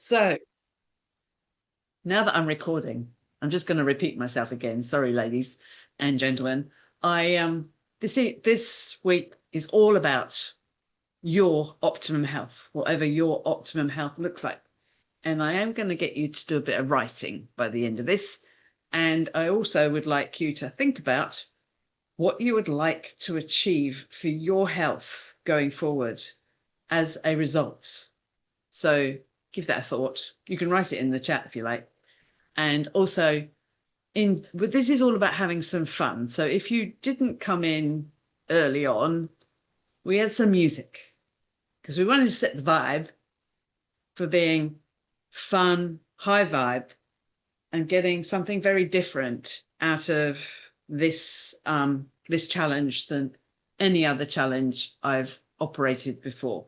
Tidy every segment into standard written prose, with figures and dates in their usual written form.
So now that I'm recording, I'm just going to repeat myself again. Sorry, ladies and gentlemen. This week is all about your optimum health, whatever your optimum health looks like. And I am going to get you to do a bit of writing by the end of this. And I also would like you to think about what you would like to achieve for your health going forward as a result. So give that a thought. You can write it in the chat if you like. And also, but this is all about having some fun. So if you didn't come in early on, we had some music because we wanted to set the vibe for being fun, high vibe, and getting something very different out of this this challenge than any other challenge I've operated before.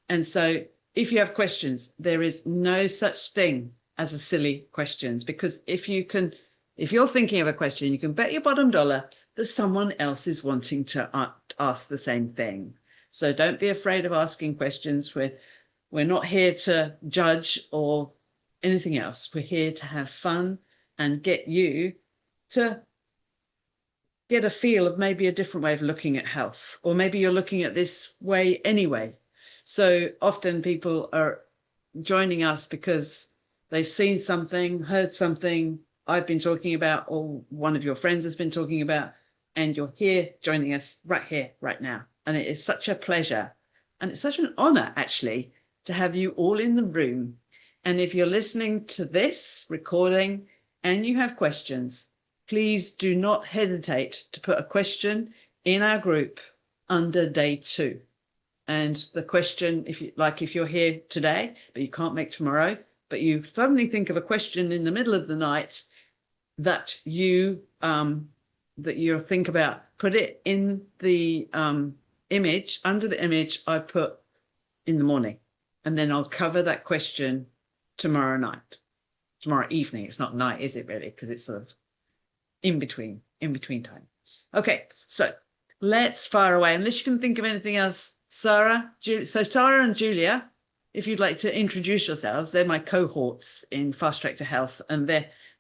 And so if you have questions, there is no such thing as a silly questions, because if you're thinking of a question, you can bet your bottom dollar that someone else is wanting to ask the same thing. So don't be afraid of asking questions. We're not here to judge or anything else. We're here to have fun and get you to get a feel of maybe a different way of looking at health, or maybe you're looking at this way anyway. So often people are joining us because they've seen something, heard something I've been talking about, or one of your friends has been talking about, and you're here joining us right here, right now. And it is such a pleasure. And it's such an honor, actually, to have you all in the room. And if you're listening to this recording and you have questions, please do not hesitate to put a question in our group under day 2. And the question, if you're here today, but you can't make tomorrow, but you suddenly think of a question in the middle of the night that you think about, put it in the image, under the image I put in the morning. And then I'll cover that question tomorrow evening. It's not night, is it really? Because it's sort of in between time. Okay, so let's fire away, unless you can think of anything else. Sarah and Julia, if you'd like to introduce yourselves. They're my cohorts in Fast Track to Health, and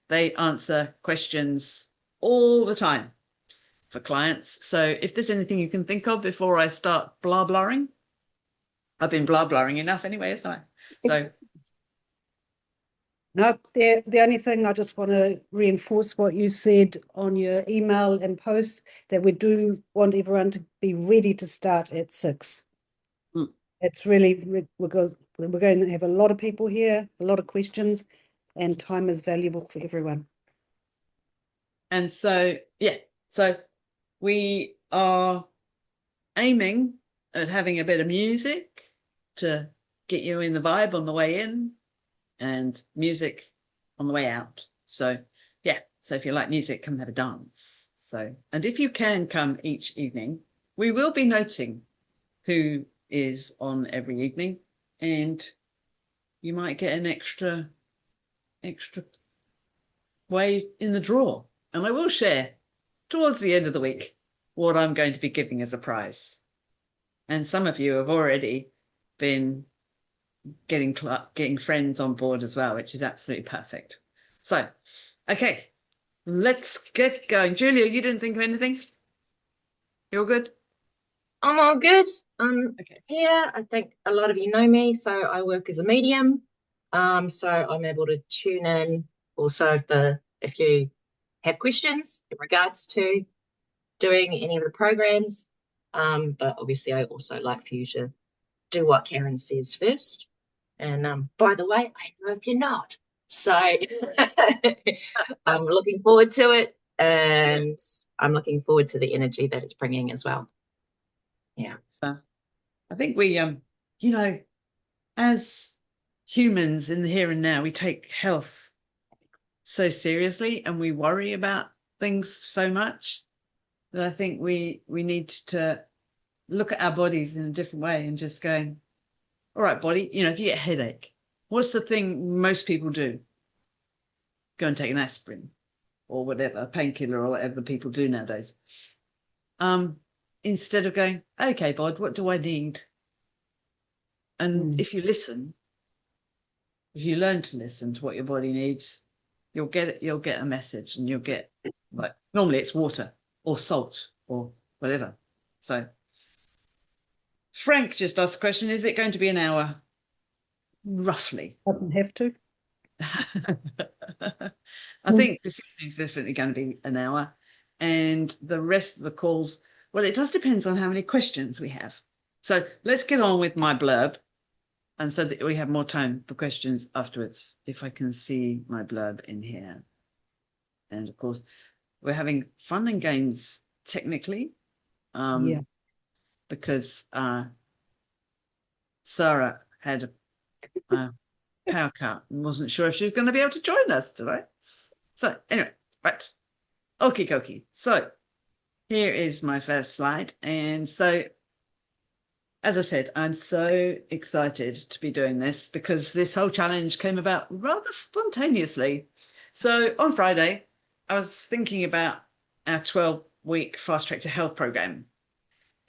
they answer questions all the time for clients. So if there's anything you can think of before I start blah-blaring, I've been blah-blaring enough anyway, haven't I? So no, the only thing I just want to reinforce what you said on your email and post, that we do want everyone to be ready to start at 6. It's really, because we're going to have a lot of people here, a lot of questions, and time is valuable for everyone. And so, so we are aiming at having a bit of music to get you in the vibe on the way in, and music on the way out. So so if you like music, come have a dance. So, and if you can come each evening, we will be noting who is on every evening, and you might get an extra way in the draw. And I will share towards the end of the week what I'm going to be giving as a prize. And some of you have already been getting friends on board as well, which is absolutely perfect. So, okay, let's get going. Julia, you didn't think of anything? You're good? I'm all good. Okay. Here, I think a lot of you know me, so I work as a medium. So I'm able to tune in also if you have questions in regards to doing any of the programs. But obviously I also like for you to do what Karen says first. And by the way, I know if you're not. So I'm looking forward to it, and I'm looking forward to the energy that it's bringing as well. Yeah. So I think we, as humans in the here and now, we take health so seriously and we worry about things so much that I think we need to look at our bodies in a different way and just going, all right, body, if you get a headache, what's the thing most people do? Go and take an aspirin or whatever, a painkiller or whatever people do nowadays. Instead of going, okay, bod, what do I need? And if you listen, if you learn to listen to what your body needs, you'll get a message, and you'll get, like, normally it's water or salt or whatever. So Frank just asked a question, is it going to be an hour? Roughly. Doesn't have to. I think this evening's definitely going to be an hour, and the rest of the calls, well, it does depend on how many questions we have. So let's get on with my blurb, and so that we have more time for questions afterwards, if I can see my blurb in here. And of course, we're having fun and games technically, Yeah. because Sarah had a power cut and wasn't sure if she was going to be able to join us today. So anyway, right. Okie dokie. So here is my first slide. And so, as I said, I'm so excited to be doing this because this whole challenge came about rather spontaneously. So on Friday, I was thinking about our 12-week Fast Track to Health program.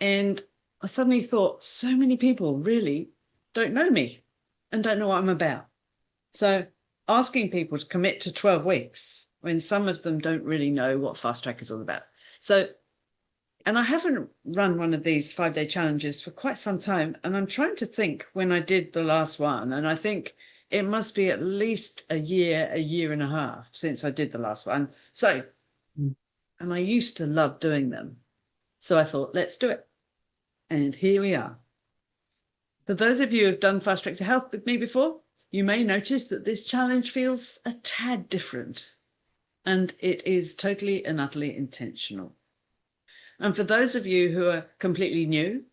And I suddenly thought, so many people really don't know me and don't know what I'm about. So asking people to commit to 12 weeks when some of them don't really know what Fast Track is all about. So, and I haven't run one of these 5-day challenges for quite some time. And I'm trying to think when I did the last one. And I think it must be at least a year and a half since I did the last one. So, and I used to love doing them. So I thought, let's do it. And here we are. For those of you who have done Fast Track to Health with me before, you may notice that this challenge feels a tad different, and it is totally and utterly intentional. And for those of you who are completely new,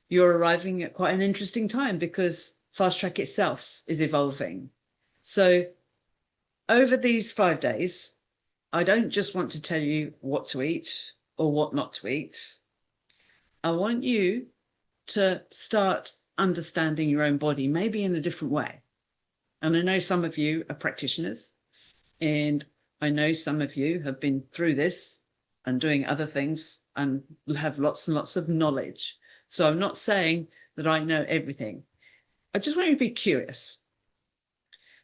you're arriving at quite an interesting time because Fast Track itself is evolving. So over these 5 days, I don't just want to tell you what to eat or what not to eat. I want you to start understanding your own body, maybe in a different way. And I know some of you are practitioners, and I know some of you have been through this and doing other things and have lots and lots of knowledge. So I'm not saying that I know everything. I just want you to be curious.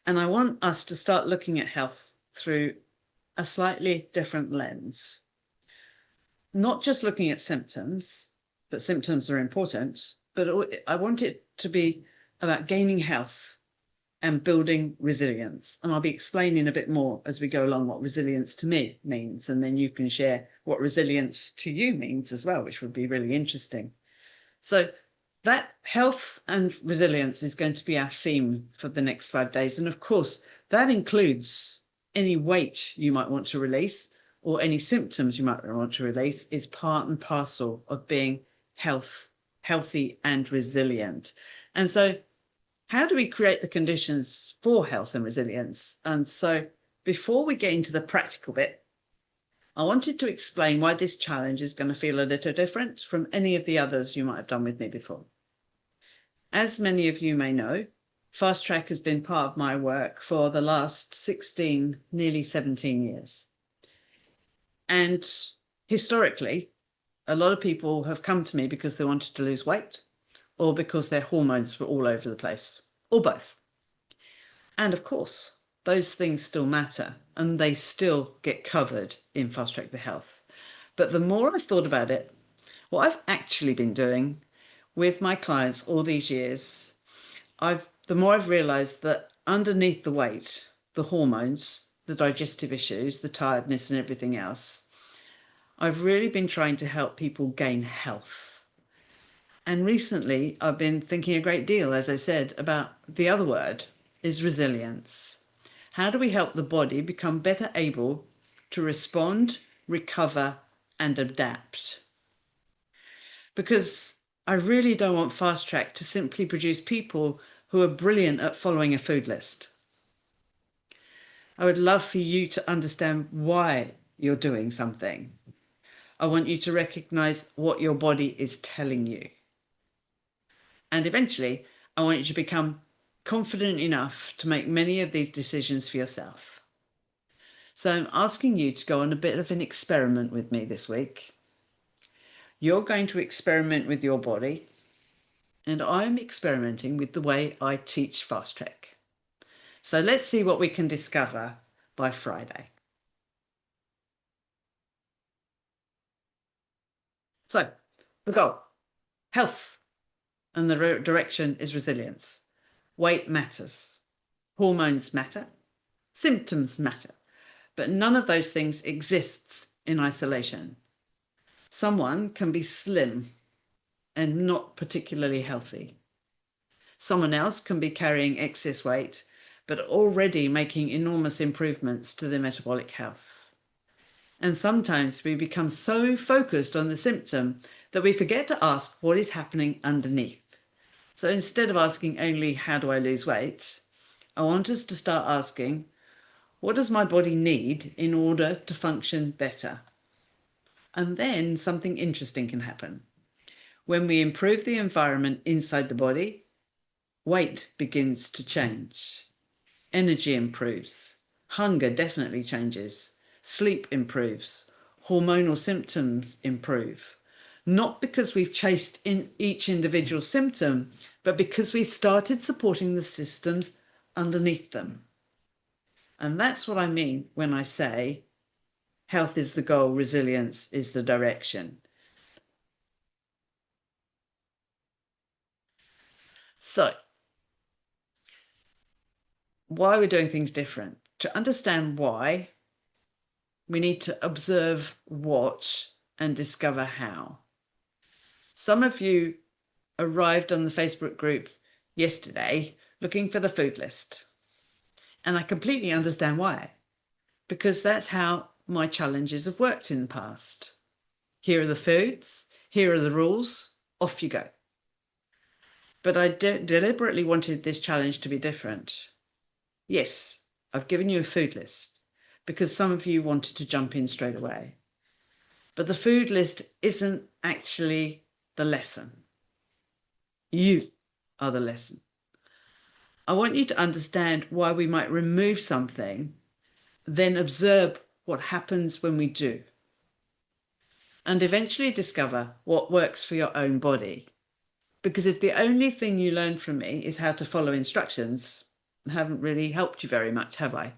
And I want us to start looking at health through a slightly different lens. Not just looking at symptoms, but symptoms are important, but I want it to be about gaining health and building resilience. And I'll be explaining a bit more as we go along what resilience to me means. And then you can share what resilience to you means as well, which would be really interesting. So that health and resilience is going to be our theme for the next 5 days. And of course, that includes any weight you might want to release or any symptoms you might want to release is part and parcel of being healthy and resilient. And so how do we create the conditions for health and resilience? And so before we get into the practical bit, I wanted to explain why this challenge is going to feel a little different from any of the others you might have done with me before. As many of you may know, Fast Track has been part of my work for the last 16, nearly 17 years. And historically, a lot of people have come to me because they wanted to lose weight or because their hormones were all over the place, or both. And of course, those things still matter and they still get covered in Fast Track to Health. But the more I've thought about it, what I've actually been doing with my clients all these years, the more I've realized that underneath the weight, the hormones, the digestive issues, the tiredness and everything else, I've really been trying to help people gain health. And recently I've been thinking a great deal, as I said, about the other word is resilience. How do we help the body become better able to respond, recover, and adapt? Because I really don't want Fast Track to simply produce people who are brilliant at following a food list. I would love for you to understand why you're doing something. I want you to recognize what your body is telling you. And eventually, I want you to become confident enough to make many of these decisions for yourself. So I'm asking you to go on a bit of an experiment with me this week. You're going to experiment with your body, and I'm experimenting with the way I teach Fast Track. So let's see what we can discover by Friday. So the goal, health, and the direction is resilience. Weight matters. Hormones matter. Symptoms matter. But none of those things exists in isolation. Someone can be slim and not particularly healthy. Someone else can be carrying excess weight, but already making enormous improvements to their metabolic health. And sometimes we become so focused on the symptom that we forget to ask what is happening underneath. So instead of asking only, how do I lose weight? I want us to start asking, what does my body need in order to function better? And then something interesting can happen. When we improve the environment inside the body, weight begins to change. Energy improves. Hunger definitely changes. Sleep improves. Hormonal symptoms improve. Not because we've chased in each individual symptom, but because we've started supporting the systems underneath them. And that's what I mean when I say health is the goal, resilience is the direction. So, why we're doing things different. To understand why, we need to observe what and discover how. Some of you arrived on the Facebook group yesterday looking for the food list. And I completely understand why, because that's how my challenges have worked in the past. Here are the foods, here are the rules, off you go. But I deliberately wanted this challenge to be different. Yes, I've given you a food list because some of you wanted to jump in straight away. But the food list isn't actually the lesson. You are the lesson. I want you to understand why we might remove something, then observe what happens when we do, and eventually discover what works for your own body. Because if the only thing you learn from me is how to follow instructions, I haven't really helped you very much, have I?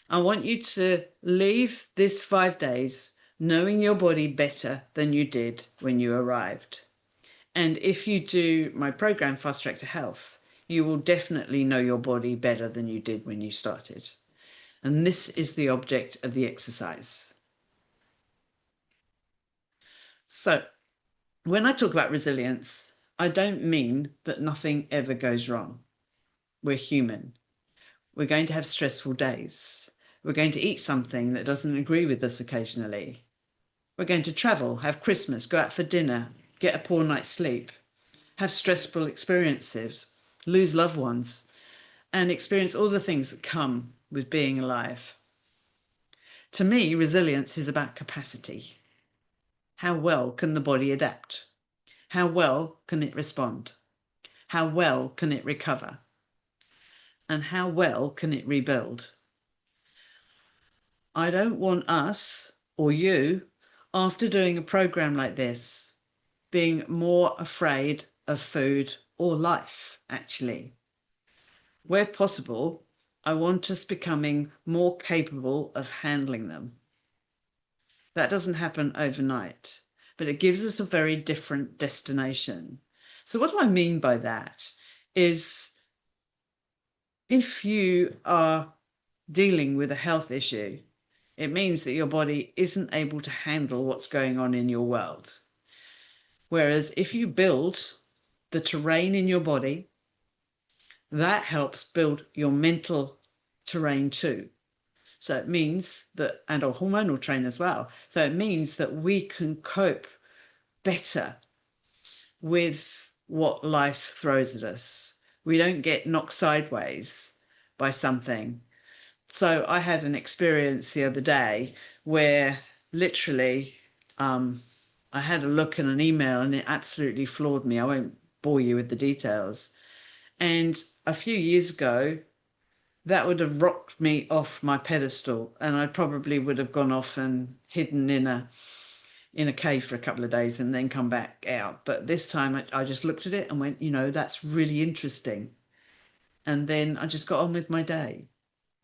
I want you to leave this 5 days knowing your body better than you did when you arrived. And if you do my program, Fast Track to Health, you will definitely know your body better than you did when you started. And this is the object of the exercise. So when I talk about resilience, I don't mean that nothing ever goes wrong. We're human. We're going to have stressful days. We're going to eat something that doesn't agree with us occasionally. We're going to travel, have Christmas, go out for dinner, get a poor night's sleep, have stressful experiences, lose loved ones, and experience all the things that come with being alive. To me, resilience is about capacity. How well can the body adapt? How well can it respond? How well can it recover? And how well can it rebuild? I don't want us or you, after doing a program like this, being more afraid of food or life, actually. Where possible, I want us becoming more capable of handling them. That doesn't happen overnight, but it gives us a very different destination. So what do I mean by that is if you are dealing with a health issue, it means that your body isn't able to handle what's going on in your world. Whereas if you build the terrain in your body, that helps build your mental terrain too. So it means that, and a hormonal terrain as well. So it means that we can cope better with what life throws at us. We don't get knocked sideways by something. So I had an experience the other day where literally I had a look in an email and it absolutely floored me. I won't bore you with the details. And a few years ago, that would have rocked me off my pedestal, and I probably would have gone off and hidden in a cave for a couple of days and then come back out. But this time I just looked at it and went, that's really interesting. and then I just got on with my day.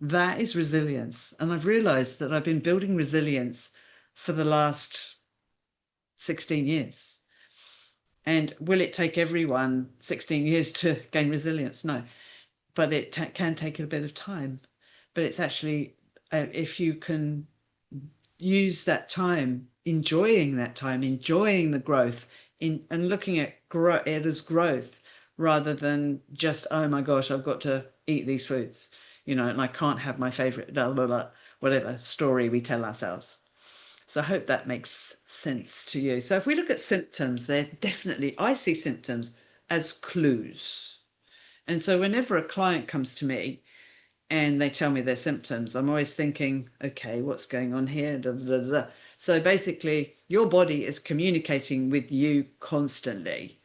That is resilience. And I've realized that I've been building resilience for the last 16 years. And will it take everyone 16 years to gain resilience? No, but it can take a bit of time. But it's actually, if you can use that time, enjoying the growth and looking at it as growth rather than just, oh my gosh, I've got to eat these foods, and I can't have my favorite, blah, blah, blah, whatever story we tell ourselves. So I hope that makes sense to you. So if we look at symptoms, I see symptoms as clues. And so whenever a client comes to me and they tell me their symptoms, I'm always thinking, okay, what's going on here? Da, da, da, da. So basically, your body is communicating with you constantly.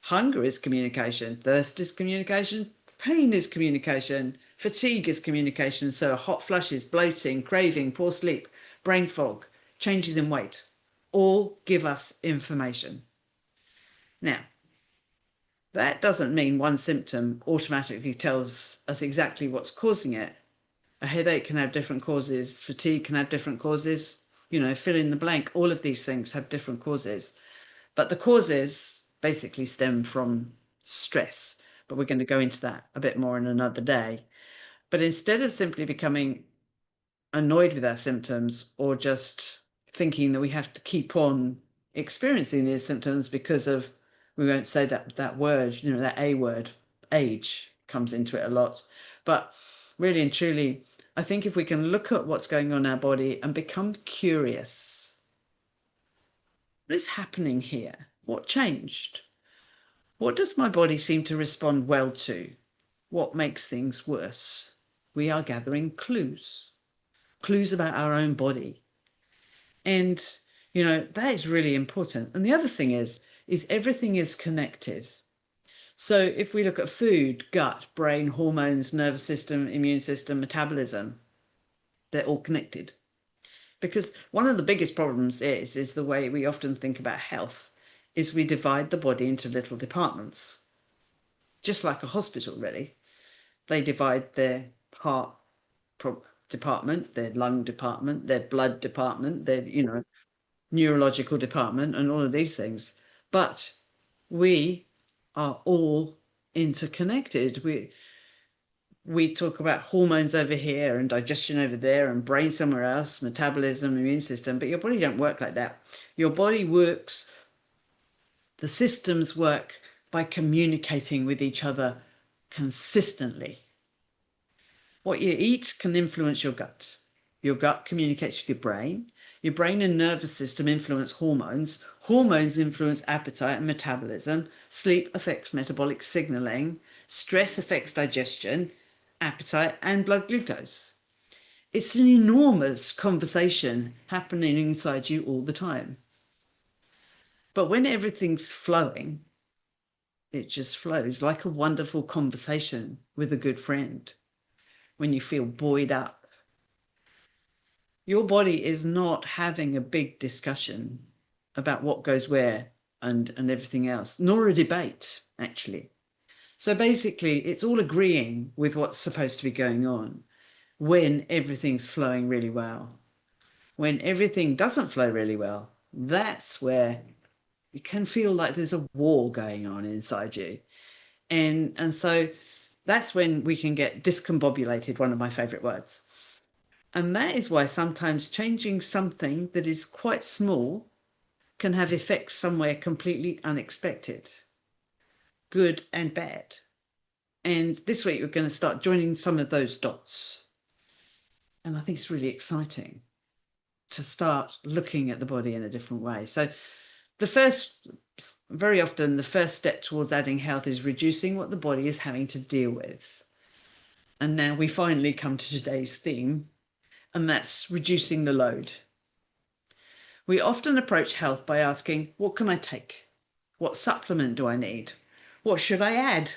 Hunger is communication, thirst is communication, pain is communication, fatigue is communication. So hot flushes, bloating, craving, poor sleep, brain fog, changes in weight, all give us information. Now, that doesn't mean one symptom automatically tells us exactly what's causing it. A headache can have different causes, fatigue can have different causes, fill in the blank. All of these things have different causes. But the causes basically stem from stress. But we're going to go into that a bit more in another day. But instead of simply becoming annoyed with our symptoms or just thinking that we have to keep on experiencing these symptoms because of, we won't say that word, that A word, age comes into it a lot. But really and truly, I think if we can look at what's going on in our body and become curious, what is happening here? What changed? What does my body seem to respond well to? What makes things worse? We are gathering clues about our own body. And, that is really important. And the other thing is everything is connected. So if we look at food, gut, brain, hormones, nervous system, immune system, metabolism, they're all connected. Because one of the biggest problems is the way we often think about health is we divide the body into little departments. Just like a hospital, really. They divide their heart department, their lung department, their blood department, their, neurological department, and all of these things. But we are all interconnected. We talk about hormones over here and digestion over there and brain somewhere else, metabolism, immune system, but your body don't work like that. Your body works, the systems work by communicating with each other consistently. What you eat can influence your gut. Your gut communicates with your brain. Your brain and nervous system influence hormones. Hormones influence appetite and metabolism. Sleep affects metabolic signaling. Stress affects digestion, appetite, and blood glucose. It's an enormous conversation happening inside you all the time. But when everything's flowing, it just flows like a wonderful conversation with a good friend. When you feel buoyed up, your body is not having a big discussion about what goes where and everything else, nor a debate, actually. So basically, it's all agreeing with what's supposed to be going on when everything's flowing really well. When everything doesn't flow really well, that's where it can feel like there's a war going on inside you. And so that's when we can get discombobulated, one of my favorite words. And that is why sometimes changing something that is quite small can have effects somewhere completely unexpected, good and bad. And this week we're going to start joining some of those dots. And I think it's really exciting to start looking at the body in a different way. So very often the first step towards adding health is reducing what the body is having to deal with. And now we finally come to today's theme, and that's reducing the load. We often approach health by asking, what can I take? What supplement do I need? What should I add?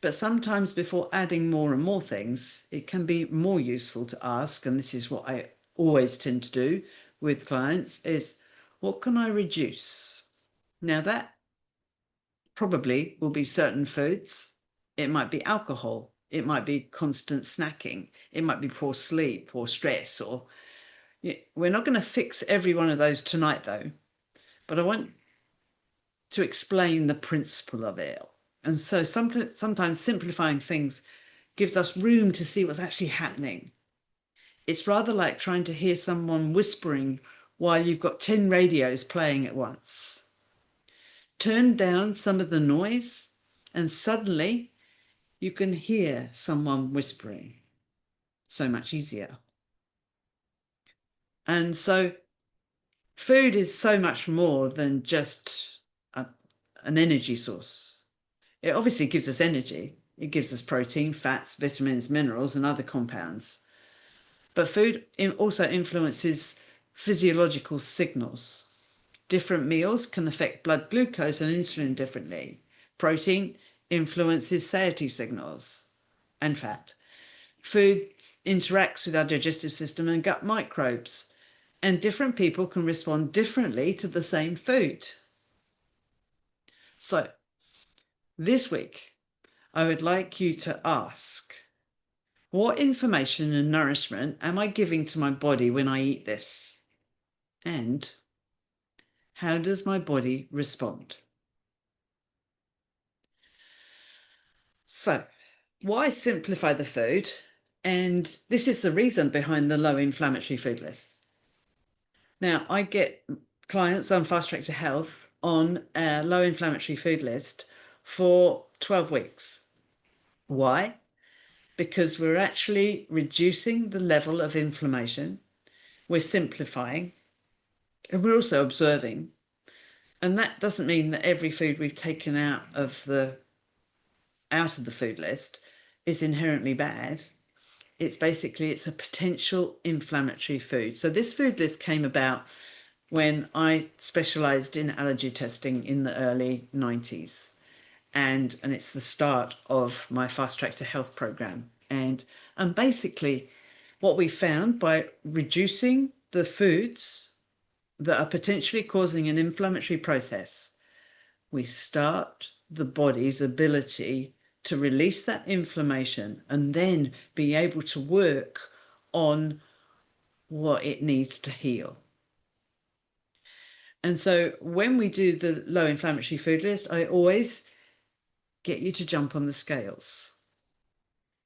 But sometimes before adding more and more things, it can be more useful to ask, and this is what I always tend to do with clients, is what can I reduce? Now that probably will be certain foods. It might be alcohol. It might be constant snacking. It might be poor sleep or stress. Or we're not going to fix every one of those tonight, though. But I want to explain the principle of it. And so sometimes simplifying things gives us room to see what's actually happening. It's rather like trying to hear someone whispering while you've got 10 radios playing at once. Turn down some of the noise and suddenly you can hear someone whispering. So much easier. And so food is so much more than just an energy source. It obviously gives us energy. It gives us protein, fats, vitamins, minerals, and other compounds. But food also influences physiological signals. Different meals can affect blood glucose and insulin differently. Protein influences satiety signals and fat. Food interacts with our digestive system and gut microbes, and different people can respond differently to the same food. So, this week, I would like you to ask, what information and nourishment am I giving to my body when I eat this? And how does my body respond? So, why simplify the food? And this is the reason behind the low inflammatory food list. Now, I get clients on Fast Track to Health on a low inflammatory food list for 12 weeks. Why? Because we're actually reducing the level of inflammation, we're simplifying, and we're also observing. And that doesn't mean that every food we've taken out of the food list is inherently bad. It's a potential inflammatory food. So this food list came about when I specialized in allergy testing in the early 90s. And it's the start of my Fast Track to Health program. And basically what we found by reducing the foods that are potentially causing an inflammatory process, we start the body's ability to release that inflammation and then be able to work on what it needs to heal. And so when we do the low inflammatory food list, I always get you to jump on the scales.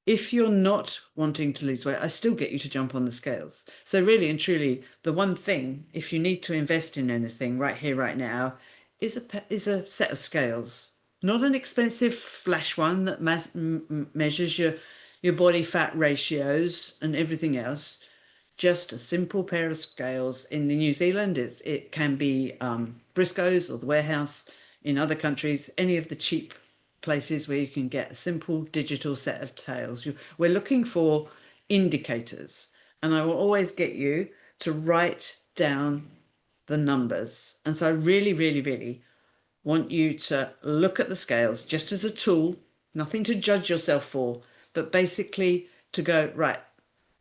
If you're not wanting to lose weight, I still get you to jump on the scales. So really and truly, the one thing, if you need to invest in anything right here, right now, is a set of scales. Not an expensive flash one that measures your body fat ratios and everything else. Just a simple pair of scales. In New Zealand, it can be Briscoe's or the Warehouse. In other countries, any of the cheap places where you can get a simple digital set of scales. We're looking for indicators, and I will always get you to write down the numbers. And so I really, really, really want you to look at the scales just as a tool, nothing to judge yourself for, but basically to go, right,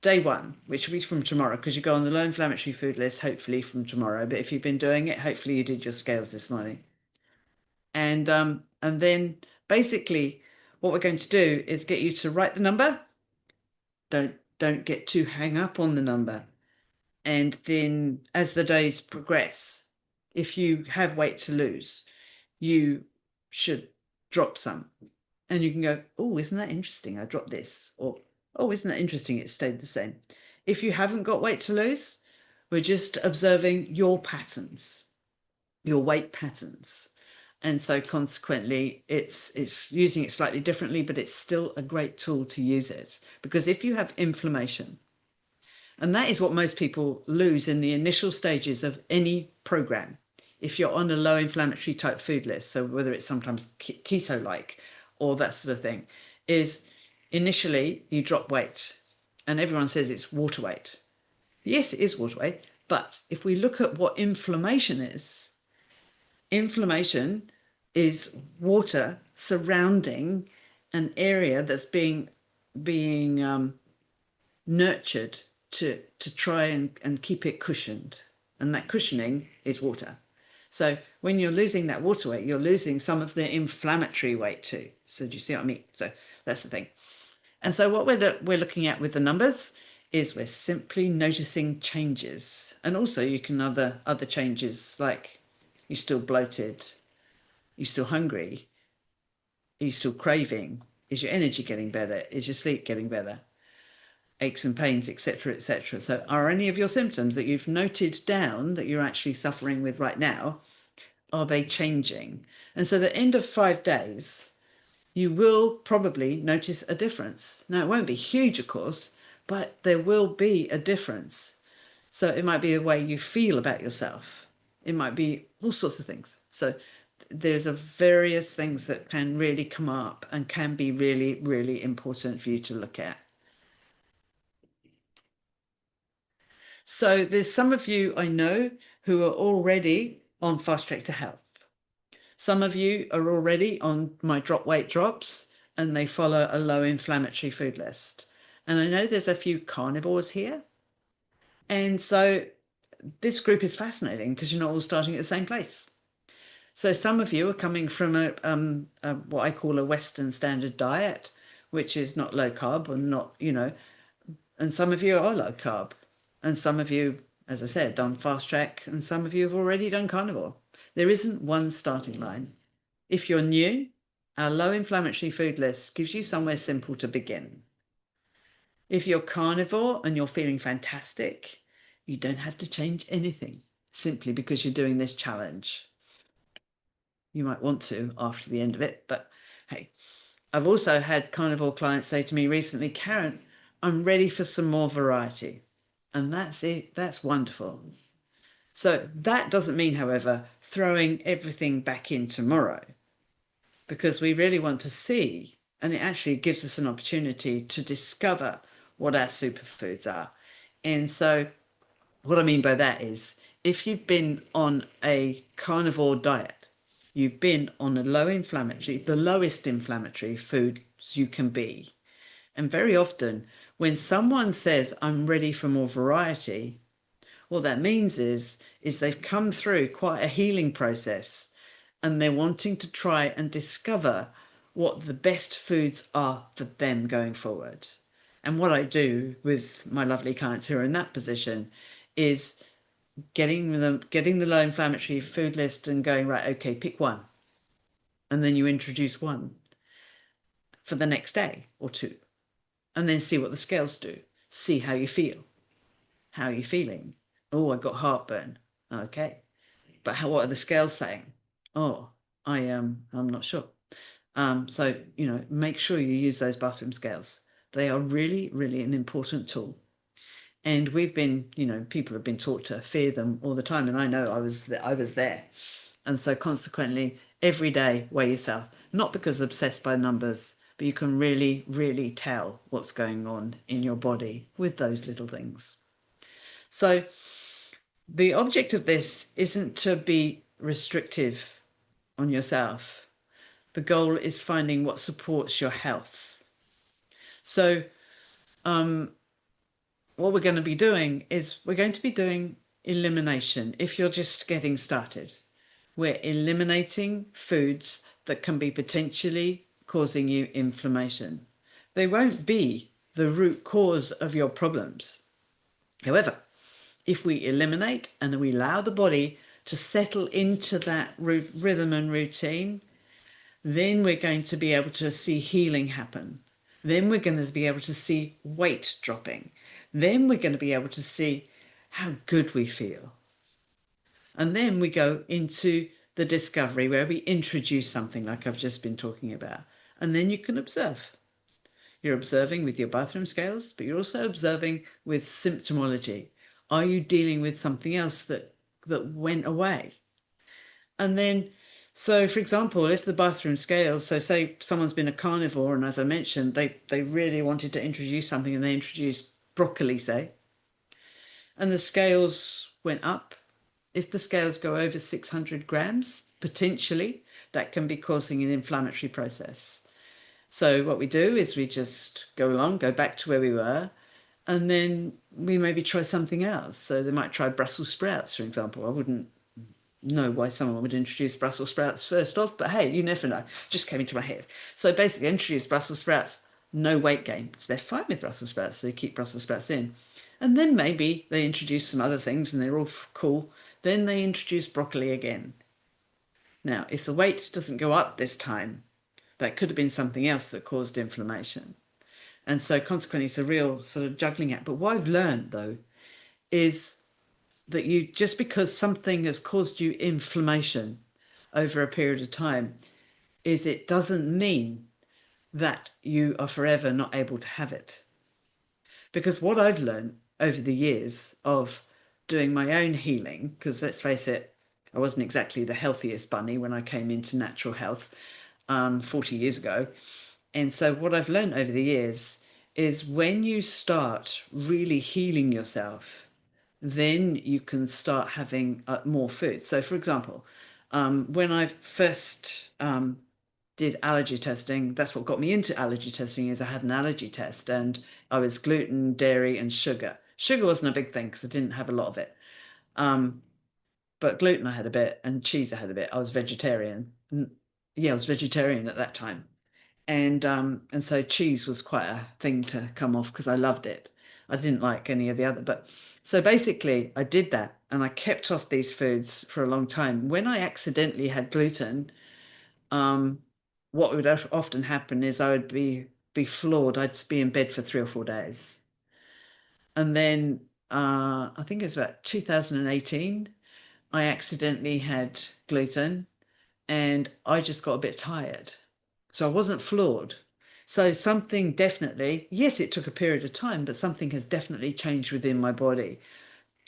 day one, which will be from tomorrow, because you go on the low inflammatory food list, hopefully from tomorrow. But if you've been doing it, hopefully you did your scales this morning. And then basically what we're going to do is get you to write the number. Don't get too hung up on the number. And then as the days progress, if you have weight to lose, you should drop some. And you can go, oh, isn't that interesting? I dropped this. Or, oh, isn't that interesting? It stayed the same. If you haven't got weight to lose, we're just observing your patterns, your weight patterns. And so consequently, it's using it slightly differently, but it's still a great tool to use it. Because if you have inflammation, and that is what most people lose in the initial stages of any program, if you're on a low inflammatory type food list, so whether it's sometimes keto-like or that sort of thing, is initially you drop weight and everyone says it's water weight. Yes, it is water weight, but if we look at what inflammation is water surrounding an area that's being nurtured to try and keep it cushioned. And that cushioning is water. So when you're losing that water weight, you're losing some of the inflammatory weight too. So do you see what I mean? So that's the thing. And so what we're looking at with the numbers is we're simply noticing changes. And also you can other changes, like you're still bloated, you're still hungry, are you still craving? Is your energy getting better? Is your sleep getting better? Aches and pains, etc., etc. So are any of your symptoms that you've noted down that you're actually suffering with right now, are they changing? And so at the end of 5 days, you will probably notice a difference. Now, it won't be huge, of course, but there will be a difference. So it might be the way you feel about yourself. It might be all sorts of things. So there's a various things that can really come up and can be really, really important for you to look at. So there's some of you I know who are already on Fast Track to Health. Some of you are already on my drop weight drops and they follow a low inflammatory food list. And I know there's a few carnivores here. And so this group is fascinating because you're not all starting at the same place. So some of you are coming from a what I call a Western standard diet, which is not low carb and not, and some of you are low carb. And some of you, as I said, done fast track, and some of you have already done carnivore. There isn't one starting line. If you're new, our low inflammatory food list gives you somewhere simple to begin. If you're carnivore and you're feeling fantastic, you don't have to change anything simply because you're doing this challenge. You might want to after the end of it, but hey, I've also had carnivore clients say to me recently, Karen, I'm ready for some more variety. And that's it. That's wonderful. So that doesn't mean, however, throwing everything back in tomorrow, because we really want to see, and it actually gives us an opportunity to discover what our superfoods are. And so what I mean by that is if you've been on a carnivore diet, you've been on a low inflammatory, the lowest inflammatory foods you can be. And very often when someone says, I'm ready for more variety, what that means is they've come through quite a healing process and they're wanting to try and discover what the best foods are for them going forward. And what I do with my lovely clients who are in that position is getting the low inflammatory food list and going, right, okay, pick one. And then you introduce one for the next day or two. And then see what the scales do. See how you feel. How are you feeling? Oh, I got heartburn. Okay. But what are the scales saying? Oh, I'm not sure. So, make sure you use those bathroom scales. They are really, really an important tool. And we've been, people have been taught to fear them all the time. And I know I was there. And so consequently, every day weigh yourself, not because obsessed by numbers, but you can really, really tell what's going on in your body with those little things. So the object of this isn't to be restrictive on yourself. The goal is finding what supports your health. So what we're going to be doing is we're going to be doing elimination. If you're just getting started, we're eliminating foods that can be potentially causing you inflammation. They won't be the root cause of your problems. However, if we eliminate and we allow the body to settle into that rhythm and routine, then we're going to be able to see healing happen. Then we're going to be able to see weight dropping. Then we're going to be able to see how good we feel. And then we go into the discovery where we introduce something like I've just been talking about. And then you can observe. You're observing with your bathroom scales, but you're also observing with symptomology. Are you dealing with something else that went away? And then, so for example, if the bathroom scales, so say someone's been a carnivore, and as I mentioned, they really wanted to introduce something and they introduced broccoli, say, and the scales went up. If the scales go over 600 grams, potentially that can be causing an inflammatory process. So what we do is we just go back to where we were, and then we maybe try something else. So they might try Brussels sprouts, for example. I wouldn't know why someone would introduce Brussels sprouts first off, but hey, you never know. Just came into my head. So basically, introduce Brussels sprouts, no weight gain. So they're fine with Brussels sprouts. So they keep Brussels sprouts in. And then maybe they introduce some other things and they're all cool. Then they introduce broccoli again. Now, if the weight doesn't go up this time, that could have been something else that caused inflammation. And so consequently, it's a real sort of juggling act. But what I've learned, though, is that you, just because something has caused you inflammation over a period of time, is it doesn't mean that you are forever not able to have it. Because what I've learned over the years of doing my own healing, because let's face it, I wasn't exactly the healthiest bunny when I came into natural health 40 years ago. And so what I've learned over the years is when you start really healing yourself, then you can start having more food. So, for example, when I first did allergy testing, that's what got me into allergy testing, is I had an allergy test and I was gluten, dairy, and sugar. Sugar wasn't a big thing because I didn't have a lot of it. But gluten I had a bit and cheese I had a bit. I was vegetarian. Yeah, I was vegetarian at that time. And so cheese was quite a thing to come off because I loved it. I didn't like any of the other, but so basically I did that and I kept off these foods for a long time. When I accidentally had gluten, what would often happen is I would be floored. I'd be in bed for 3 or 4 days. And then I think it was about 2018, I accidentally had gluten and I just got a bit tired. So I wasn't floored. So something definitely, yes, it took a period of time, but something has definitely changed within my body.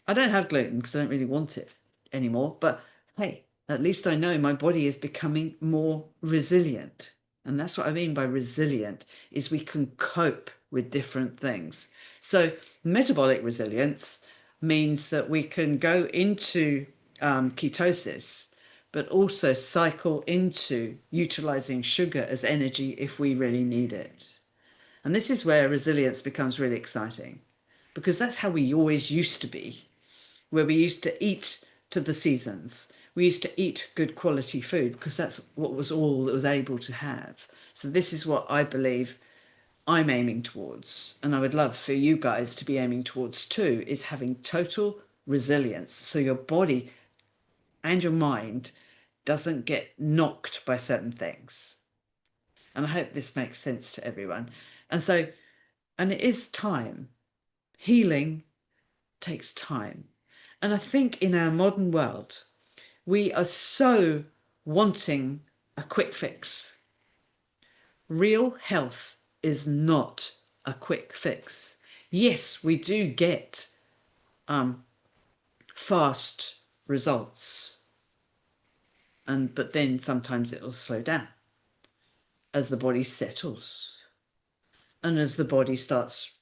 I don't have gluten because I don't really want it anymore. But hey, at least I know my body is becoming more resilient. And that's what I mean by resilient, is we can cope with different things. So metabolic resilience means that we can go into ketosis, but also cycle into utilizing sugar as energy if we really need it. And this is where resilience becomes really exciting, because that's how we always used to be, where we used to eat to the seasons. We used to eat good quality food because that's what was all that was able to have. So this is what I believe I'm aiming towards, and I would love for you guys to be aiming towards too, is having total resilience. So your body and your mind doesn't get knocked by certain things. And I hope this makes sense to everyone. And so, and it is time. Healing takes time. And I think in our modern world, we are so wanting a quick fix. Real health is not a quick fix. Yes, we do get fast results, but then sometimes it will slow down as the body settles and as the body starts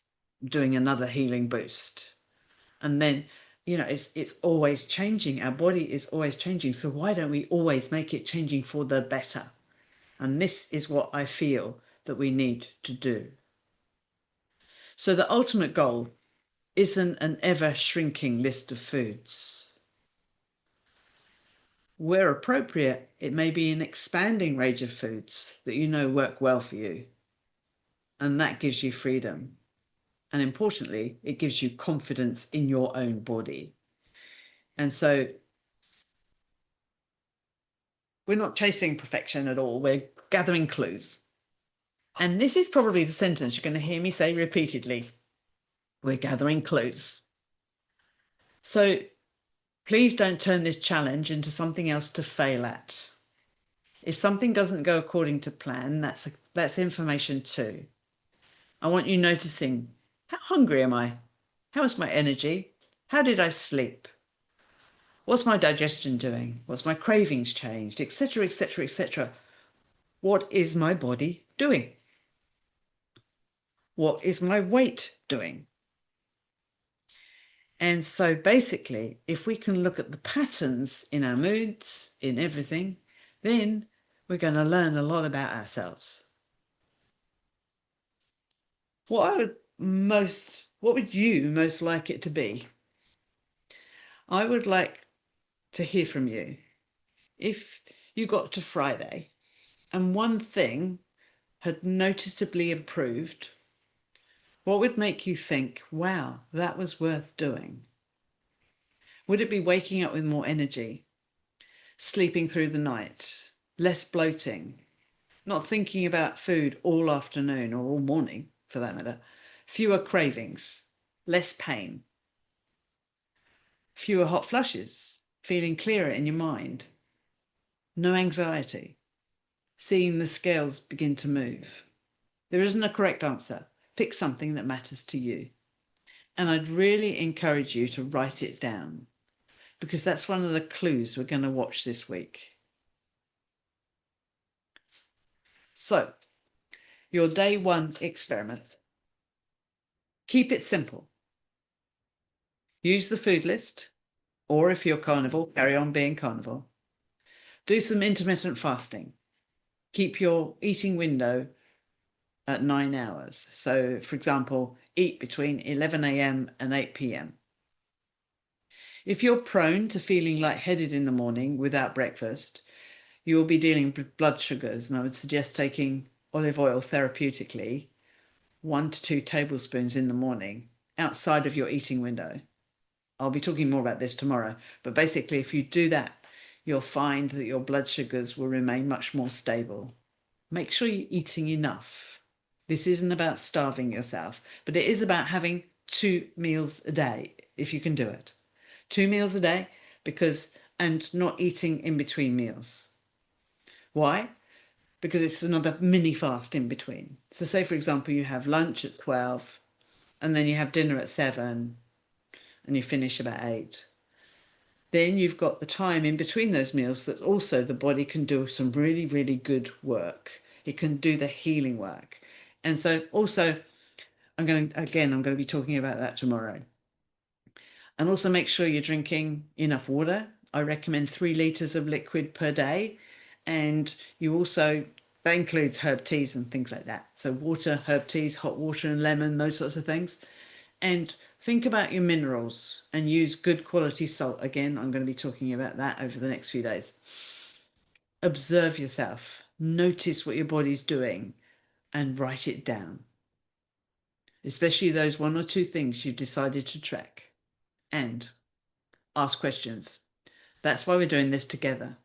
doing another healing boost. And then, it's always changing. Our body is always changing. So why don't we always make it changing for the better? And this is what I feel that we need to do. So the ultimate goal isn't an ever shrinking list of foods. Where appropriate, it may be an expanding range of foods that you know work well for you. And that gives you freedom. And importantly, it gives you confidence in your own body. And so we're not chasing perfection at all. We're gathering clues. And this is probably the sentence you're going to hear me say repeatedly. We're gathering clues. So please don't turn this challenge into something else to fail at. If something doesn't go according to plan, that's information too. I want you noticing, how hungry am I? How is my energy? How did I sleep? What's my digestion doing? What's my cravings changed? Etc., etc., etc. What is my body doing? What is my weight doing? And so basically, if we can look at the patterns in our moods, in everything, then we're going to learn a lot about ourselves. What would you most like it to be? I would like to hear from you. if you got to Friday and one thing had noticeably improved, what would make you think, wow, that was worth doing? Would it be waking up with more energy, sleeping through the night, less bloating, not thinking about food all afternoon or all morning for that matter, fewer cravings, less pain, fewer hot flushes, feeling clearer in your mind, no anxiety, seeing the scales begin to move? There isn't a correct answer. Pick something that matters to you. And I'd really encourage you to write it down, because that's one of the clues we're going to watch this week. So, your day one experiment. Keep it simple. Use the food list, or if you're carnivore, carry on being carnivore. Do some intermittent fasting. Keep your eating window at 9 hours. So, for example, eat between 11 a.m. and 8 p.m. If you're prone to feeling lightheaded in the morning without breakfast, you will be dealing with blood sugars, and I would suggest taking olive oil therapeutically, 1 to 2 tablespoons in the morning, outside of your eating window. I'll be talking more about this tomorrow, but basically if you do that, you'll find that your blood sugars will remain much more stable. Make sure you're eating enough. This isn't about starving yourself, but it is about having 2 meals a day, if you can do it. 2 meals a day, and not eating in between meals. Why? Because it's another mini fast in between. So say, for example, you have lunch at 12 and then you have dinner at 7 and you finish about 8. Then you've got the time in between those meals that also the body can do some really, really good work. It can do the healing work. And so also, I'm going to be talking about that tomorrow. And also make sure you're drinking enough water. I recommend 3 litres of liquid per day. And that includes herb teas and things like that. So water, herb teas, hot water and lemon, those sorts of things. And think about your minerals and use good quality salt. Again, I'm going to be talking about that over the next few days. Observe yourself. Notice what your body's doing and write it down. Especially those 1 or 2 things you've decided to track. And ask questions. That's why we're doing this together.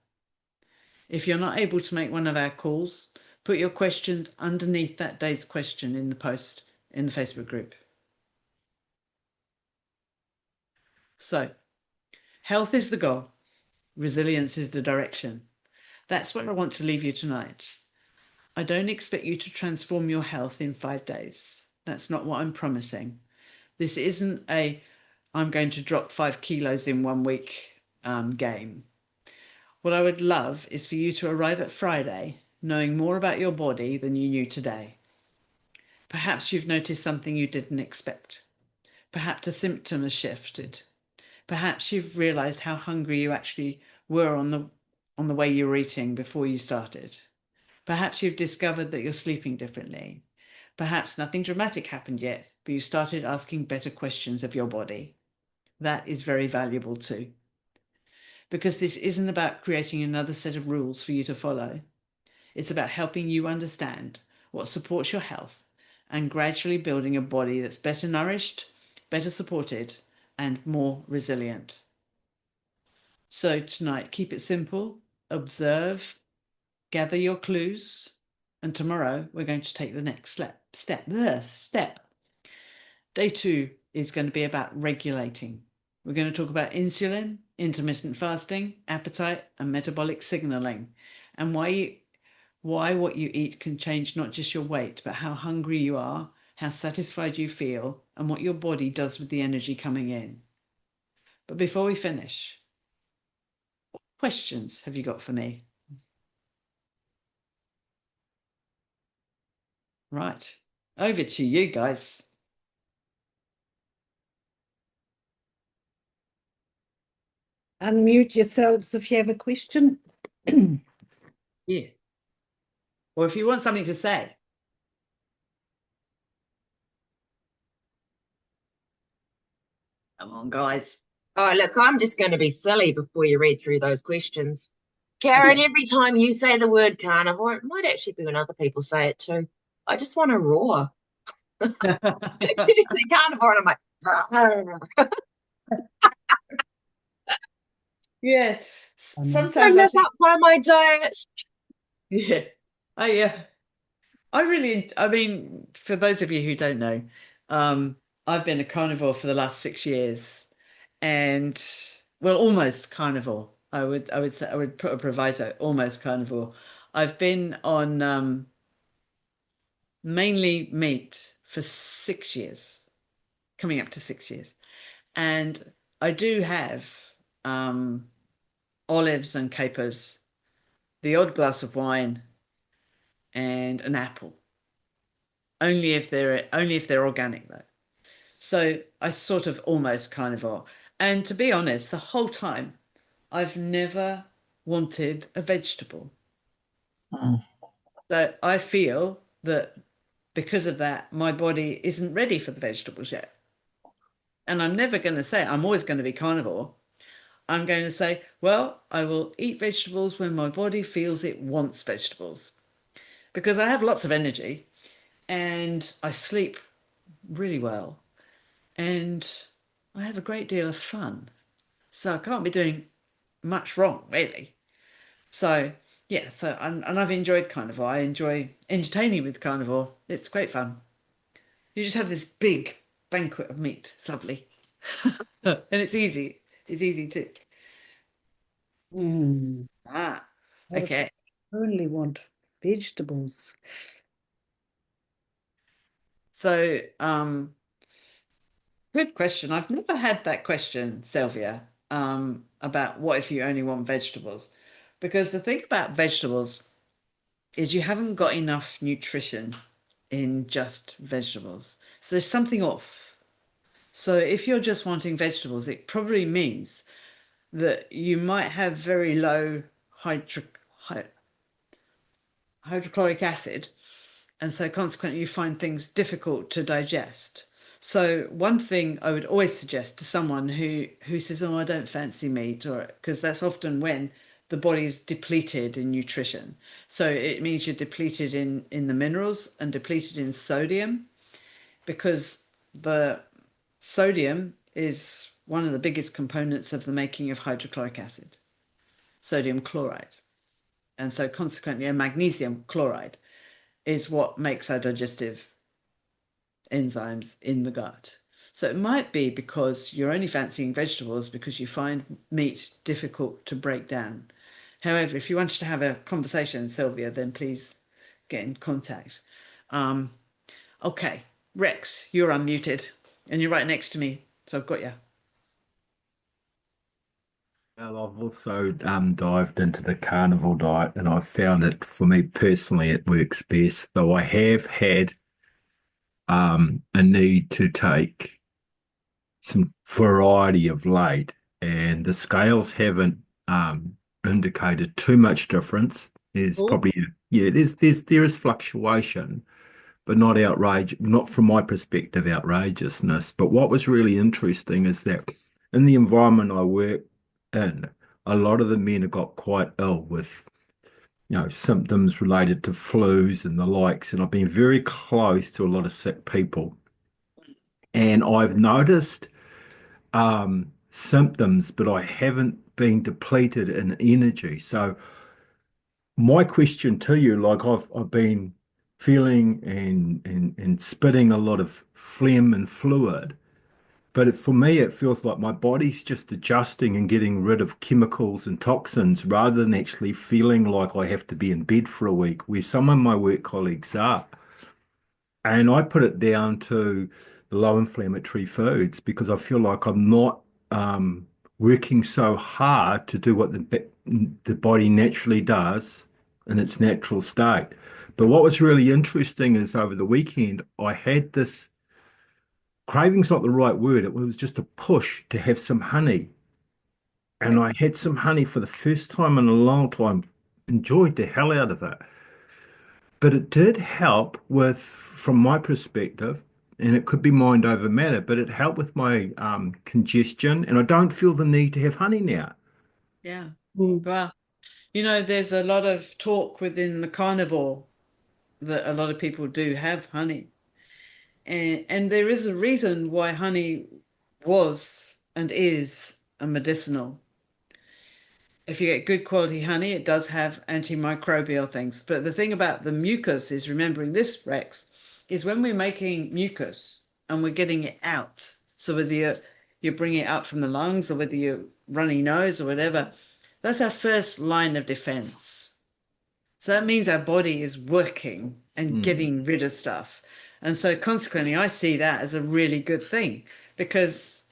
If you're not able to make one of our calls, put your questions underneath that day's question in the post in the Facebook group. So, health is the goal. Resilience is the direction. That's where I want to leave you tonight. I don't expect you to transform your health in 5 days. That's not what I'm promising. This isn't I'm going to drop 5 kilos in 1 week game. What I would love is for you to arrive at Friday knowing more about your body than you knew today. Perhaps you've noticed something you didn't expect. Perhaps a symptom has shifted. Perhaps you've realized how hungry you actually were on the way you were eating before you started. Perhaps you've discovered that you're sleeping differently. Perhaps nothing dramatic happened yet, but you started asking better questions of your body. That is very valuable too. Because this isn't about creating another set of rules for you to follow. It's about helping you understand what supports your health and gradually building a body that's better nourished, better supported, and more resilient. So tonight, keep it simple, observe, gather your clues, and tomorrow we're going to take the next step. Day 2 is going to be about regulating. We're going to talk about insulin, intermittent fasting, appetite, and metabolic signaling, and why what you eat can change not just your weight, but how hungry you are, how satisfied you feel, and what your body does with the energy coming in. But before we finish, what questions have you got for me? Right, over to you guys. Unmute yourselves if you have a question. Yeah. Or if you want something to say. Come on, guys. Oh, look, I'm just going to be silly before you read through those questions. Karen, every time you say the word carnivore, it might actually be when other people say it too. I just want to roar. You say carnivore, and I'm like, Yeah. bring Sometimes I this think, up by my diet. yeah. I really, I mean, for those of you who don't know, um, I've been a carnivore for the last 6 years, and well, almost carnivore. I would say, I would put a proviso, almost carnivore. I've been on mainly meat for 6 years, coming up to 6 years, and I do have um, olives and capers, the odd glass of wine, and an apple. Only if they're organic though. So I sort of almost carnivore. And to be honest, the whole time I've never wanted a vegetable. Mm. So I feel that because of that, my body isn't ready for the vegetables yet. And I'm never going to say I'm always going to be carnivore. I'm going to say, well, I will eat vegetables when my body feels it wants vegetables because I have lots of energy and I sleep really well and I have a great deal of fun. So I can't be doing much wrong, really. So yeah, and I've enjoyed carnivore. I enjoy entertaining with carnivore. It's great fun. You just have this big banquet of meat. It's lovely. And it's easy. It's easy too. Mm. Ah, What if okay. I only want vegetables? So, good question. I've never had that question, Sylvia, about what if you only want vegetables? Because the thing about vegetables is you haven't got enough nutrition in just vegetables. So there's something off. So if you're just wanting vegetables, it probably means that you might have very low hydro, hy- hydrochloric acid, and so consequently you find things difficult to digest. So one thing I would always suggest to someone who says, "Oh, I don't fancy meat," or because that's often when the body's depleted in nutrition. So it means you're depleted in the minerals and depleted in sodium because the sodium is one of the biggest components of the making of hydrochloric acid, sodium chloride. And so consequently a magnesium chloride is what makes our digestive enzymes in the gut. So it might be because you're only fancying vegetables because you find meat difficult to break down. However, if you wanted to have a conversation, Sylvia, then please get in contact. Um, okay, Rex, you're unmuted and you're right next to me, so I've got you. Well, I've also dived into the carnivore diet and I've found it for me personally, it works best. Though I have had a need to take some variety of late, and the scales haven't indicated too much difference. There's Cool. probably yeah, there is fluctuation, but not outrage, not from my perspective, outrageousness. But what was really interesting is that in the environment I work in, a lot of the men have got quite ill with, symptoms related to flus and the likes. And I've been very close to a lot of sick people. And I've noticed symptoms, but I haven't been depleted in energy. So my question to you, like I've been feeling and spitting a lot of phlegm and fluid, but for me it feels like my body's just adjusting and getting rid of chemicals and toxins rather than actually feeling like I have to be in bed for a week, where some of my work colleagues are. And I put it down to the low inflammatory foods because I feel like I'm not working so hard to do what the body naturally does in its natural state. But what was really interesting is over the weekend, I had this craving's not the right word. It was just a push to have some honey. And Right. I had some honey for the first time in a long time, enjoyed the hell out of it. But it did help with, from my perspective, and it could be mind over matter, but it helped with my congestion, and I don't feel the need to have honey now. Yeah. Mm. Well, You know, there's a lot of talk within the carnivore that a lot of people do have honey. And there is a reason why honey was and is a medicinal. If you get good quality honey, it does have antimicrobial things. But the thing about the mucus is remembering this, Rex, is when we're making mucus and we're getting it out. So whether you're bringing it out from the lungs or whether you're runny nose or whatever, that's our first line of defense. So that means our body is working and getting rid of stuff. And so consequently, I see that as a really good thing because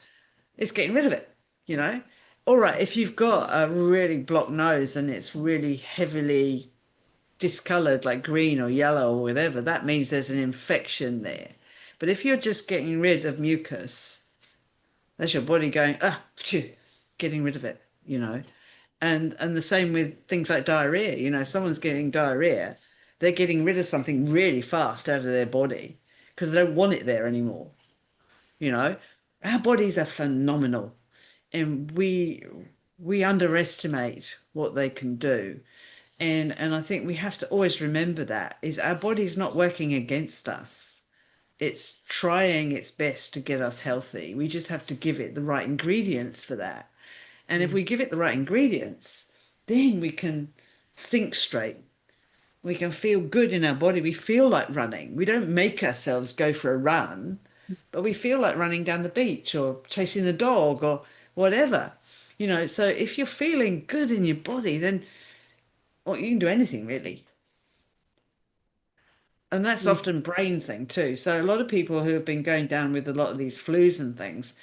it's getting rid of it, you know? All right, if you've got a really blocked nose and it's really heavily discolored, like green or yellow or whatever, that means there's an infection there. But if you're just getting rid of mucus, that's your body going, phew, getting rid of it, you know? And the same with things like diarrhea. You know, if someone's getting diarrhea, they're getting rid of something really fast out of their body because they don't want it there anymore. You know, our bodies are phenomenal, and we underestimate what they can do. And I think we have to always remember that is our body's not working against us. It's trying its best to get us healthy. We just have to give it the right ingredients for that. And if we give it the right ingredients, then we can think straight. We can feel good in our body. We feel like running. We don't make ourselves go for a run, but we feel like running down the beach or chasing the dog or whatever. You know, so if you're feeling good in your body, then well, you can do anything really. And that's often brain thing too. So a lot of people who have been going down with a lot of these flus and things,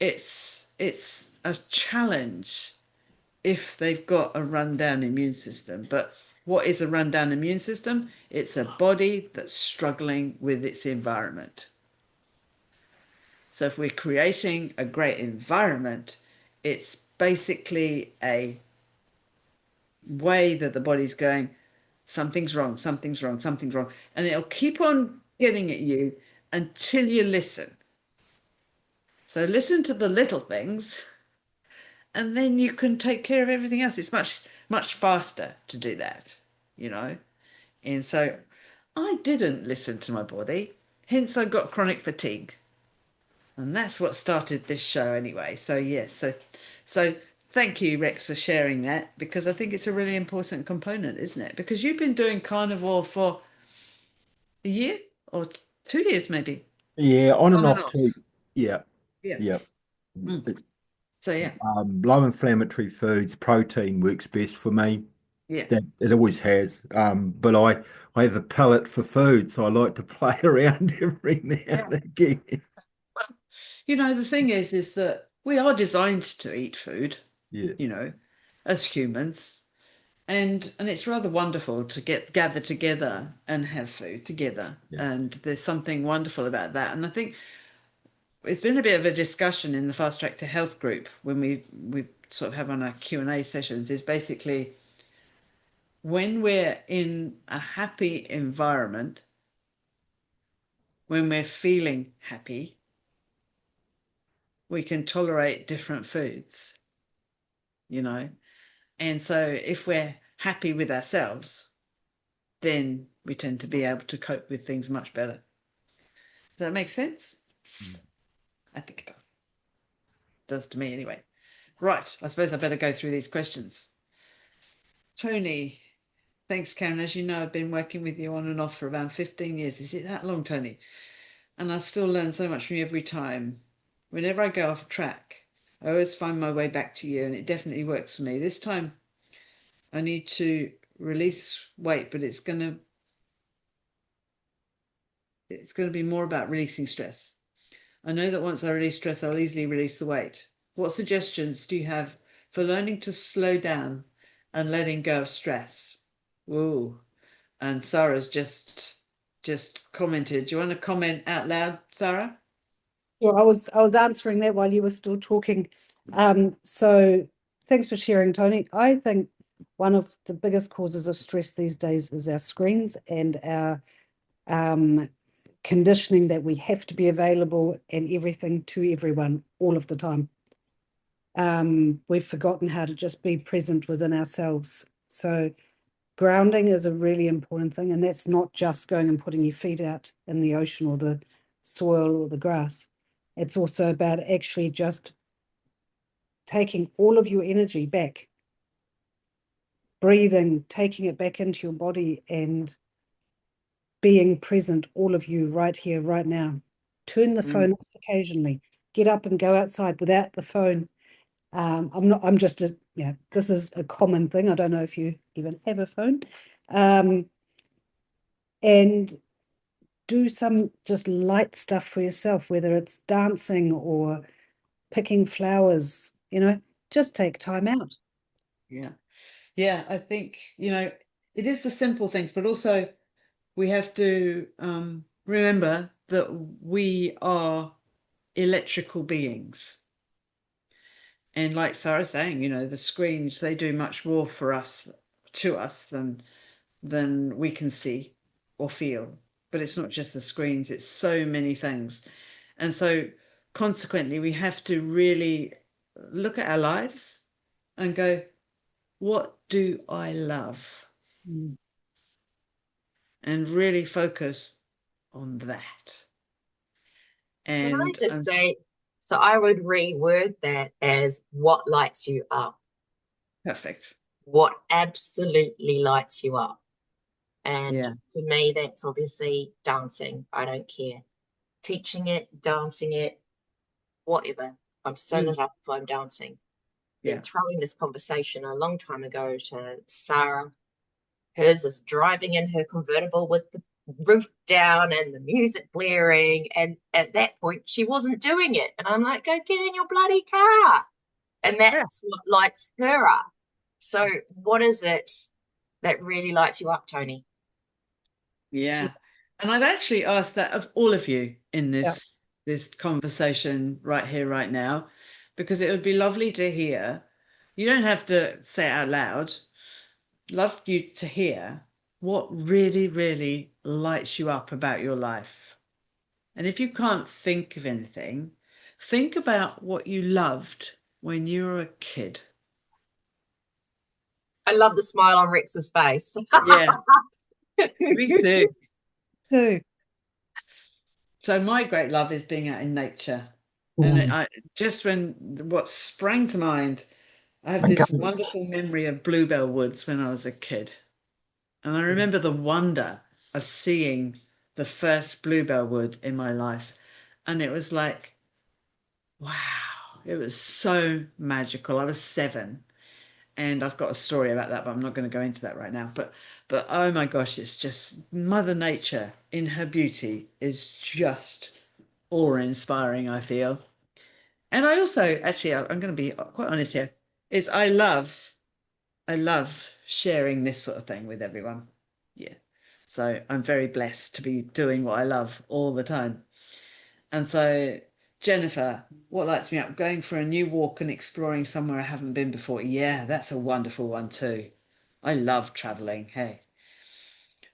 it's a challenge if they've got a rundown immune system. But what is a rundown immune system? It's a body that's struggling with its environment. So if we're creating a great environment, it's basically a way that the body's going, something's wrong, something's wrong, something's wrong. And it'll keep on getting at you until you listen. So listen to the little things and then you can take care of everything else. It's much faster to do that, you know. And so I didn't listen to my body, hence I got chronic fatigue, and that's what started this show anyway. So yes, so thank you, Rex, for sharing that because I think it's a really important component, isn't it? Because you've been doing carnivore for a year or 2 years, maybe. Yeah, on and On and off off. too. Yeah, Yeah. yeah. Mm. It, So yeah, low inflammatory foods, protein works best for me. yeah. That it always has. But I have a palate for food, so I like to play around every now Yeah. and again. You know, the thing is that we are designed to eat food, Yeah, you know, as humans. And it's rather wonderful to gather together and have food together. yeah. And there's something wonderful about that. And I think it's been a bit of a discussion in the Fast Track to Health group when we sort of have on our Q&A sessions is basically when we're in a happy environment, when we're feeling happy, we can tolerate different foods, you know. And so if we're happy with ourselves, then we tend to be able to cope with things much better. Does that make sense? Mm. I think it does. It does to me anyway. Right, I suppose I better go through these questions. Tony, thanks, Karen. As you know, I've been working with you on and off for around 15 years. Is it that long, Tony? And I still learn so much from you every time. Whenever I go off track, I always find my way back to you, and it definitely works for me. This time, I need to release weight, but it's going to be more about releasing stress. I know that once I release stress, I'll easily release the weight. What suggestions do you have for learning to slow down and letting go of stress? Ooh, and Sarah's just commented. Do you want to comment out loud, Sarah? Well, I was answering that while you were still talking. So thanks for sharing, Tony. I think one of the biggest causes of stress these days is our screens and our conditioning that we have to be available and everything to everyone all of the time. We've forgotten how to just be present within ourselves. So grounding is a really important thing, and that's not just going and putting your feet out in the ocean or the soil or the grass. It's also about actually just taking all of your energy back, breathing, taking it back into your body and being present, all of you right here, right now. Turn the phone off occasionally. Get up and go outside without the phone. This is a common thing. I don't know if you even have a phone. And do some just light stuff for yourself, whether it's dancing or picking flowers, just take time out. Yeah. Yeah, I think, it is the simple things, but also we have to remember that we are electrical beings. And like Sarah's saying, the screens, they do much more for us, to us, than we can see or feel. But it's not just the screens, it's so many things. And so consequently, we have to really look at our lives and go, what do I love? Mm. And really focus on that. Can I And just say, so I would reword that as what lights you up, perfect. what absolutely lights you up. And Yeah. to me, that's obviously dancing. I don't care. Teaching it, dancing it, whatever. I'm so lit up if I'm dancing. Yeah. Been throwing this conversation a long time ago to Sarah. Hers is driving in her convertible with the roof down and the music blaring. And at that point, she wasn't doing it. And I'm like, go get in your bloody car. And that's what lights her up. So what is it that really lights you up, Tony? Yeah. And I'd actually ask that of all of you in Yeah. this conversation right here, right now, because it would be lovely to hear. You don't have to say it out loud. Love you to hear what really, really lights you up about your life. And if you can't think of anything, think about what you loved when you were a kid. I love the smile on Rex's face. Yeah, me too. Do. So my great love is being out in nature. And I just when what sprang to mind, I have this wonderful memory of Bluebell Woods when I was a kid. And I remember the wonder of seeing the first bluebell wood in my life. And it was like, wow, it was so magical. I was 7. And I've got a story about that, but I'm not going to go into that right now. But oh my gosh, it's just Mother Nature in her beauty is just awe-inspiring, I feel. And I also, actually, I'm going to be quite honest here, is I love sharing this sort of thing with everyone. Yeah. So I'm very blessed to be doing what I love all the time. And so, Jennifer, what lights me up? Going for a new walk and exploring somewhere I haven't been before. Yeah, that's a wonderful one too. I love traveling. Hey.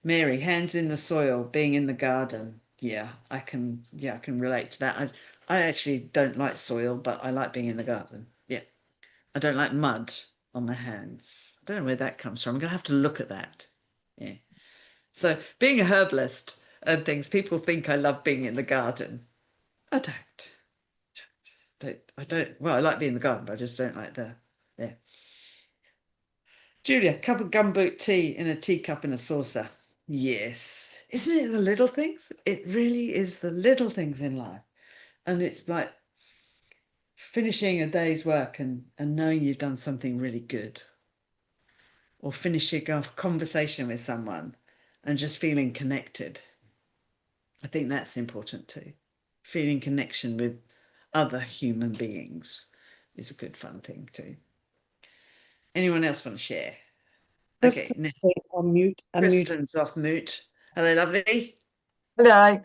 Mary, hands in the soil, being in the garden. Yeah, I can relate to that. I actually don't like soil, but I like being in the garden. Yeah. I don't like mud on my hands. I don't know where that comes from. I'm gonna have to look at that. Yeah. So being a herbalist and things, people think I love being in the garden. I don't. I don't. Well, I like being in the garden, but I just don't like the. Yeah. Julia, cup of gumboot tea in a teacup in a saucer. Yes. Isn't it the little things? It really is the little things in life. And it's like finishing a day's work and knowing you've done something really good. Or finishing a conversation with someone and just feeling connected. I think that's important too. Feeling connection with other human beings is a good fun thing too. Anyone else want to share? Okay, Kristen's on mute. Unmute. Kristen's off mute. Hello, lovely. Hello.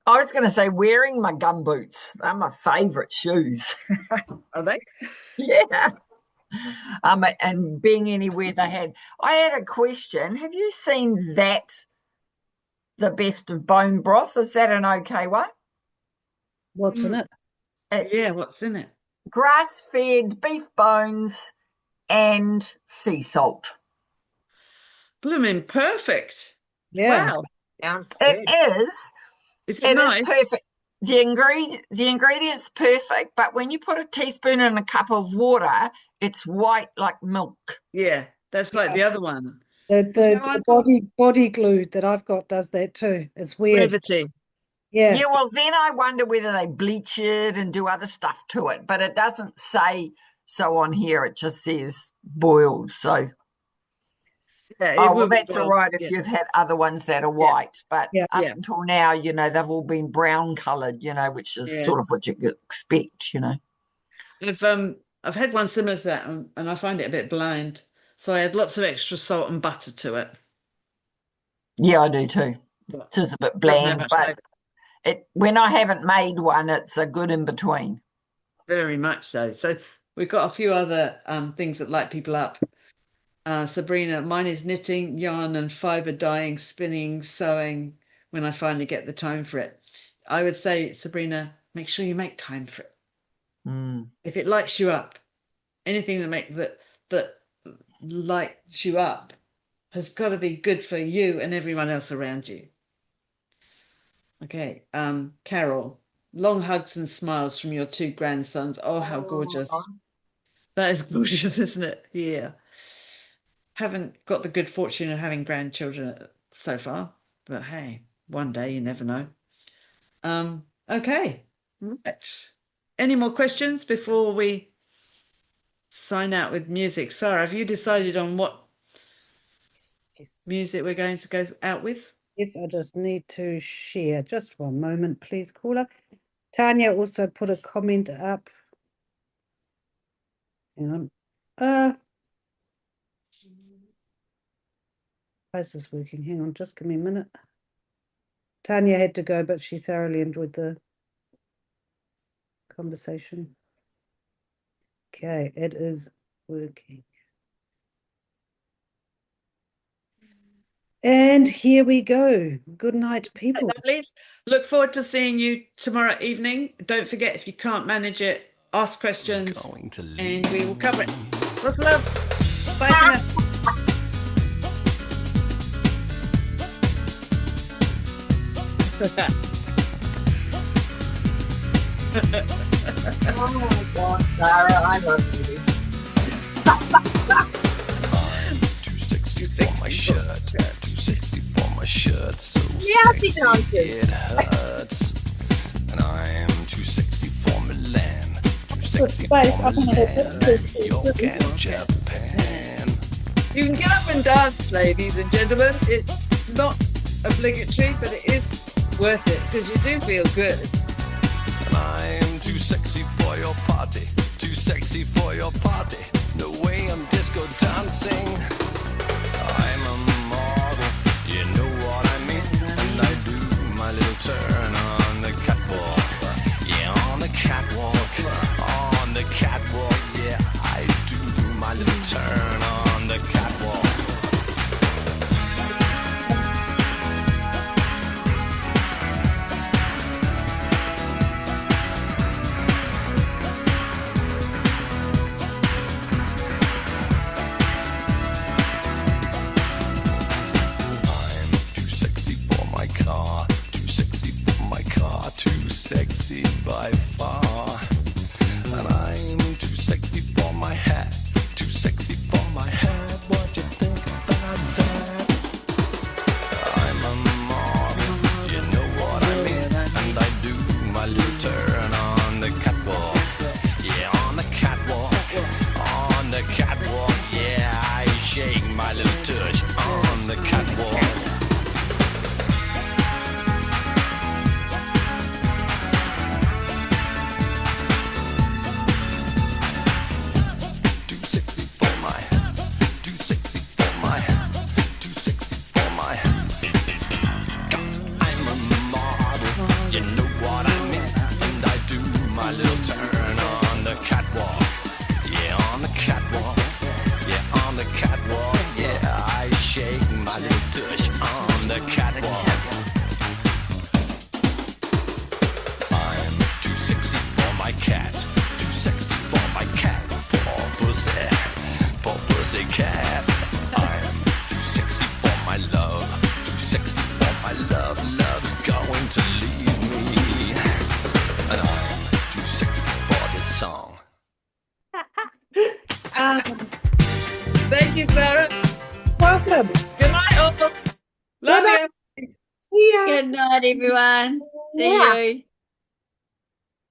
I was going to say wearing my gumboots. They're my favourite shoes. Are they? Yeah. And being anywhere they had. I had a question. Have you seen that, the best of bone broth? Is that an okay one? What's in it? It's Yeah, what's in it? grass-fed beef bones and sea salt. Blooming perfect. Yeah. Wow. Sounds It good. is. Is it It nice? is perfect. The ingredients perfect, but when you put a teaspoon in a cup of water, it's white like milk. Yeah, that's like the other one. The body glue that I've got does that too. It's weird. Brevity. Yeah. Yeah, well, then I wonder whether they bleach it and do other stuff to it, but it doesn't say so on here. It just says boiled. So, Yeah, it oh, well, will be that's all boiled. right if Yeah. you've had other ones that are white, but Yeah. up Yeah. until now, they've all been brown coloured, which is Yeah. sort of what you expect, I've had one similar to that, and I find it a bit bland. So I had lots of extra salt and butter to it. Yeah, I do too. But It is a bit doesn't have bland, much but flavour. when I haven't made one, it's a good in between. Very much so. So we've got a few other things that light people up. Sabrina, mine is knitting, yarn and fibre dyeing, spinning, sewing when I finally get the time for it. I would say, Sabrina, make sure you make time for it. If it lights you up, anything that lights you up has got to be good for you and everyone else around you. Okay, Carol, long hugs and smiles from your 2 grandsons. Oh, how gorgeous. That is gorgeous, isn't it? Yeah. Haven't got the good fortune of having grandchildren so far, but hey, one day you never know. Okay. Right. Any more questions before we sign out with music? Sarah, have you decided on what Yes. music we're going to go out with? Yes, I just need to share. Just one moment, please, caller. Tanya also put a comment up. Hang on. How is this working? Hang on, just give me a minute. Tanya had to go, but she thoroughly enjoyed the conversation. Okay, it is working. And here we go. Good night, people. Please look forward to seeing you tomorrow evening. Don't forget, if you can't manage it, ask questions and we will cover it. Lots of love. Bye for now. Oh my God, Sarah, I love you. Too sexy for my shirt. Too sexy for my shirt. So Yeah, she sexy dances. it hurts. And I'm too sexy for Milan. Too sexy for Milan. New York and Japan. You can get up and dance, ladies and gentlemen. It's not obligatory, but it is worth it because you do feel good. And I'm too sexy for your party. Too sexy for your party. No way I'm disco dancing. I'm a model, you know what I mean. And I do my little turn on the catwalk. Yeah, on the catwalk. On the catwalk. Yeah, I do my little turn on the catwalk. Sexy by far. And I'm too sexy for my hat. Too sexy for my hat. What you think about that? I'm a model, you know what I mean. And I do my little turn on the catwalk. Yeah, on the catwalk. On the catwalk. Yeah, I shake my little touch on the catwalk. My little turn on the catwalk. Yeah, on the catwalk. Yeah, on the catwalk. Yeah, I shake my little tush on the catwalk. I'm too sexy for my cat. Too sexy for my cat. Poor pussy. Poor pussy cat. I'm too sexy for Thank you, Sarah. Welcome. Good night, all. Love you. See ya. Good night, everyone. See Yeah. you.